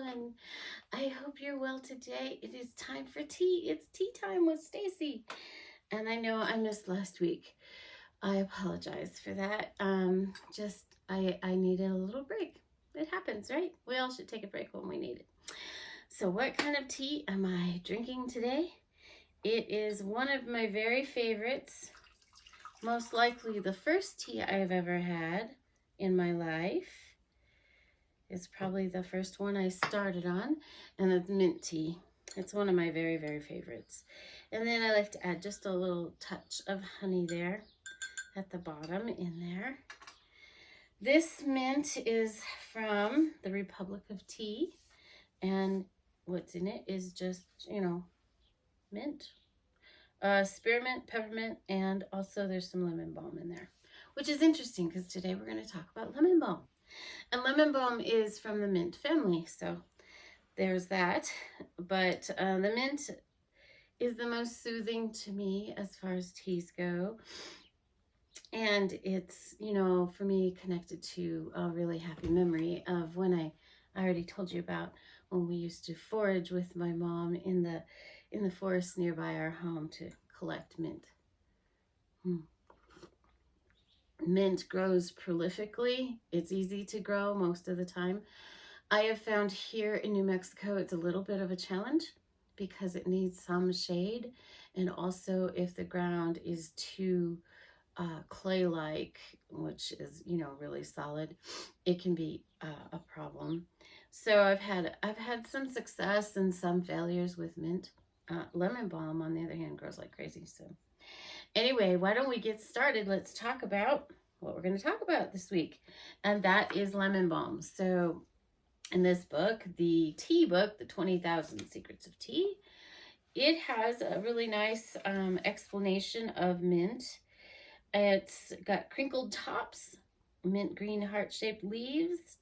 everyone. I hope you're well today. It is time for tea. It's tea time with Stacy. And I know I missed last week. I apologize for that. I needed a little break. It happens, right? We all should take a break when we need it. So what kind of tea am I drinking today? It is one of my very favorites. Most likely the first tea I've ever had in my life. It's probably the first one I started on, and it's mint tea. It's one of my very, very favorites. And then I like to add just a little touch of honey there at the bottom in there. This mint is from the Republic of Tea, and what's in it is just, mint. Spearmint, peppermint, and also there's some lemon balm in there, which is interesting because today we're going to talk about lemon balm. And lemon balm is from the mint family, so there's that. But the mint is the most soothing to me as far as teas go. And it's, for me, connected to a really happy memory of when I already told you about when we used to forage with my mom in the forest nearby our home to collect mint. Mint grows prolifically. It's easy to grow most of the time. I have found here in New Mexico it's a little bit of a challenge because it needs some shade, and also if the ground is too clay-like, which is really solid, it can be a problem. So I've had some success and some failures with mint. Lemon balm, on the other hand, grows like crazy. So anyway, why don't we get started? Let's talk about what we're going to talk about this week, and that is lemon balm. So in this book, the tea book, The 20,000 Secrets of Tea, it has a really nice explanation of mint. It's got crinkled tops, mint green heart-shaped leaves,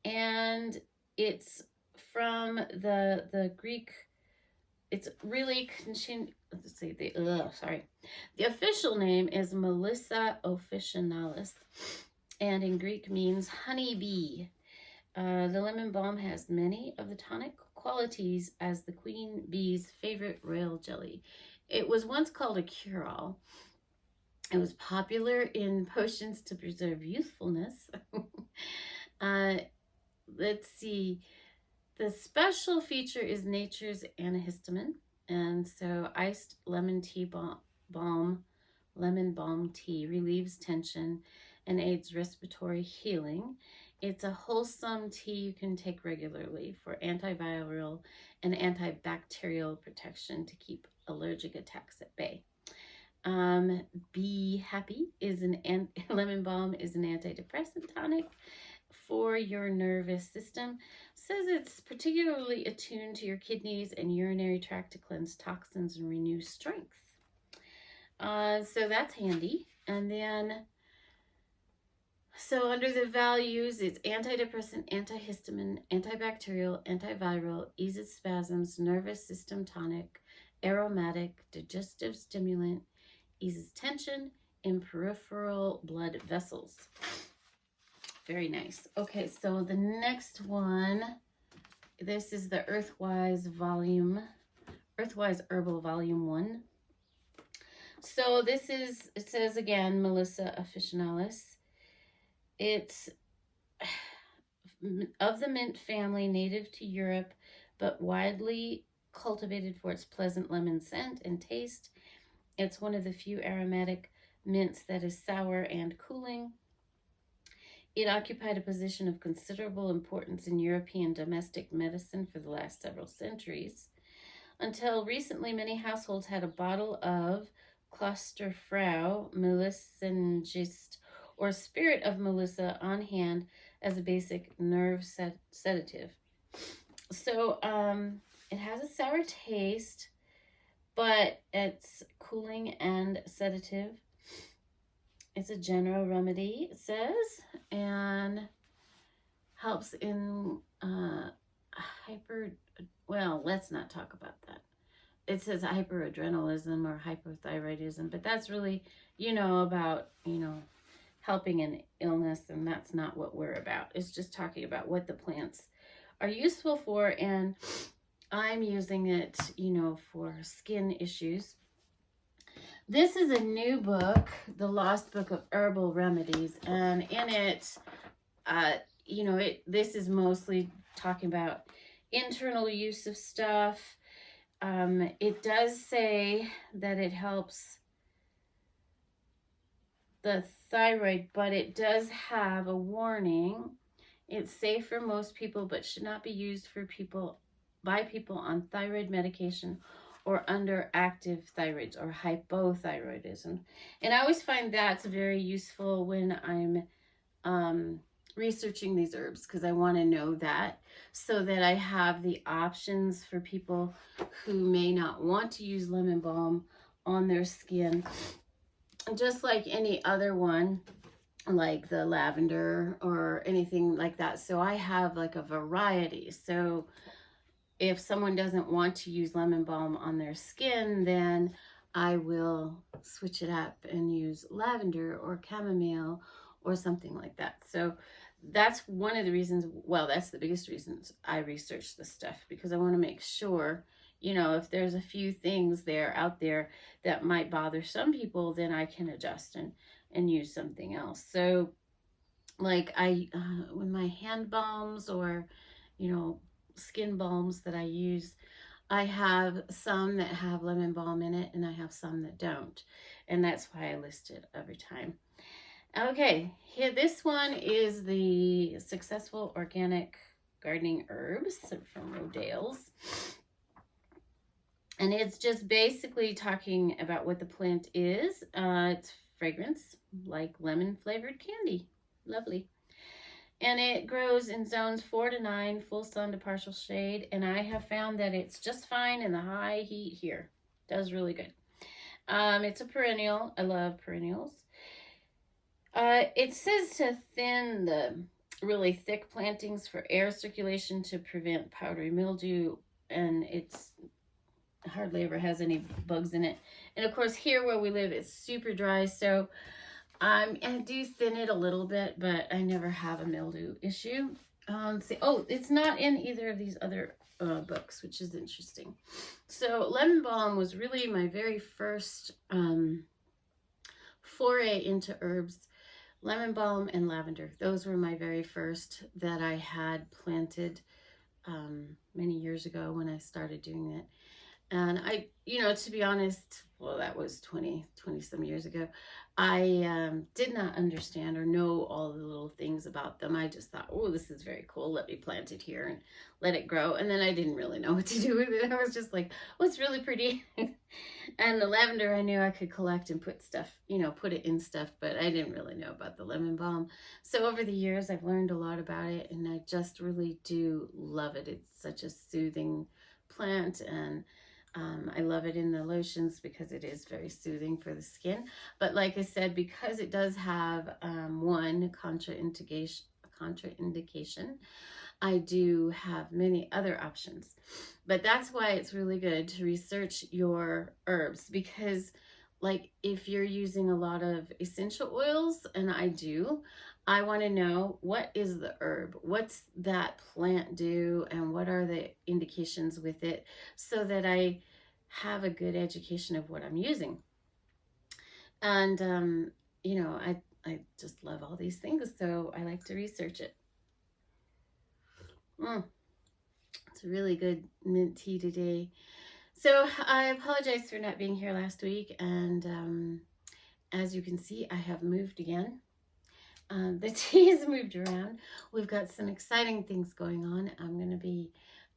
and it's from the Greek. It's really, let's see, the official name is Melissa officinalis, and in Greek means honeybee. The lemon balm has many of the tonic qualities as the queen bee's favorite royal jelly. It was once called a cure-all. It was popular in potions to preserve youthfulness. Let's see. The special feature is nature's antihistamine, and so iced lemon balm tea relieves tension and aids respiratory healing. It's a wholesome tea you can take regularly for antiviral and antibacterial protection to keep allergic attacks at bay. Be Happy is lemon balm is an antidepressant tonic for your nervous system. Says it's particularly attuned to your kidneys and urinary tract to cleanse toxins and renew strength. So that's handy. And then, so under the values, it's antidepressant, antihistamine, antibacterial, antiviral, eases spasms, nervous system tonic, aromatic, digestive stimulant, eases tension in peripheral blood vessels. Very nice. Okay, so the next one, this is the Earthwise Herbal Volume 1. So this is, it says again, Melissa officinalis. It's of the mint family, native to Europe, but widely cultivated for its pleasant lemon scent and taste. It's one of the few aromatic mints that is sour and cooling. It occupied a position of considerable importance in European domestic medicine for the last several centuries. Until recently, many households had a bottle of Klosterfrau Melissengist, or Spirit of Melissa, on hand as a basic nerve sedative. So it has a sour taste, but it's cooling and sedative. It's a general remedy, it says, and helps in let's not talk about that. It says hyperadrenalism or hypothyroidism, but that's really, about, helping an illness, and that's not what we're about. It's just talking about what the plants are useful for, and I'm using it, you know, for skin issues. This is a new book, The Lost Book of Herbal Remedies, and in it, you know, this is mostly talking about internal use of stuff. It does say that it helps the thyroid, but it does have a warning. It's safe for most people, but should not be used for people by people on thyroid medication or under active thyroids or hypothyroidism. And I always find that's very useful when I'm researching these herbs, because I want to know that, so that I have the options for people who may not want to use lemon balm on their skin, just like any other one, like the lavender or anything like that. So I have like a variety. So if someone doesn't want to use lemon balm on their skin, then I will switch it up and use lavender or chamomile or something like that. So that's one of the reasons, well, that's the biggest reasons I research this stuff, because I want to make sure, you know, if there's a few things out there that might bother some people, then I can adjust and use something else. So like with my hand balms or, you know, skin balms that I use, I have some that have lemon balm in it and I have some that don't. And that's why I list it every time. Okay, here, this one is the Successful Organic Gardening Herbs from Rodale's. And it's just basically talking about what the plant is. It's fragrance, like lemon flavored candy. Lovely. And it grows in zones 4 to 9, full sun to partial shade. And I have found that it's just fine in the high heat here. Does really good. It's a perennial. I love perennials. It says to thin the really thick plantings for air circulation to prevent powdery mildew, and it's hardly ever has any bugs in it. And of course, here where we live, it's super dry, so I do thin it a little bit, but I never have a mildew issue. It's not in either of these other books, which is interesting. So lemon balm was really my very first foray into herbs. Lemon balm and lavender. Those were my very first that I had planted many years ago when I started doing it. And I, you know, to be honest, well, that was 20 some years ago. I did not understand or know all the little things about them. I just thought, oh, this is very cool. Let me plant it here and let it grow. And then I didn't really know what to do with it. I was just like, oh, it's really pretty. And the lavender, I knew I could collect and put stuff, you know, put it in stuff, but I didn't really know about the lemon balm. So over the years, I've learned a lot about it, and I just really do love it. It's such a soothing plant, and I love it in the lotions because it is very soothing for the skin. But like I said, because it does have one contraindication, I do have many other options. But that's why it's really good to research your herbs, because like if you're using a lot of essential oils, and I want to know, what is the herb? What's that plant do? And what are the indications with it, so that I have a good education of what I'm using. And, you know, I just love all these things, so I like to research it. It's a really good mint tea today. So I apologize for not being here last week, and as you can see, I have moved again. The tea has moved around. We've got some exciting things going on. I'm going to be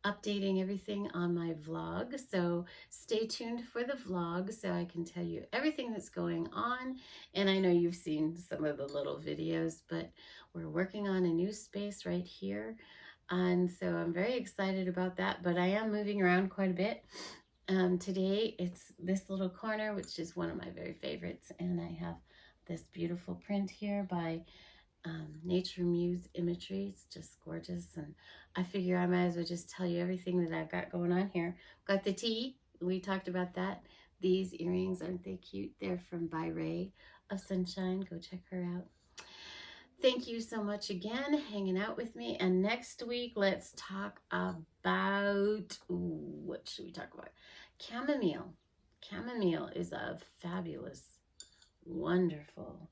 updating everything on my vlog, so stay tuned for the vlog so I can tell you everything that's going on. And I know you've seen some of the little videos, but we're working on a new space right here, and so I'm very excited about that. But I am moving around quite a bit. Today it's this little corner, which is one of my very favorites, and I have this beautiful print here by Nature Muse Imagery. It's just gorgeous, and I figure I might as well just tell you everything that I've got going on here. Got the tea, we talked about that. These earrings, aren't they cute? They're from By Ray of Sunshine. Go check her out. Thank you so much again hanging out with me. And next week, let's talk about, what should we talk about? Chamomile. Chamomile is a fabulous, wonderful,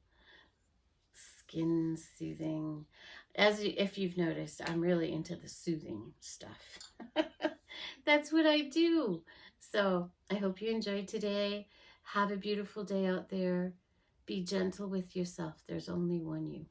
skin soothing. If you've noticed, I'm really into the soothing stuff. That's what I do. So I hope you enjoyed today. Have a beautiful day out there. Be gentle with yourself. There's only one you.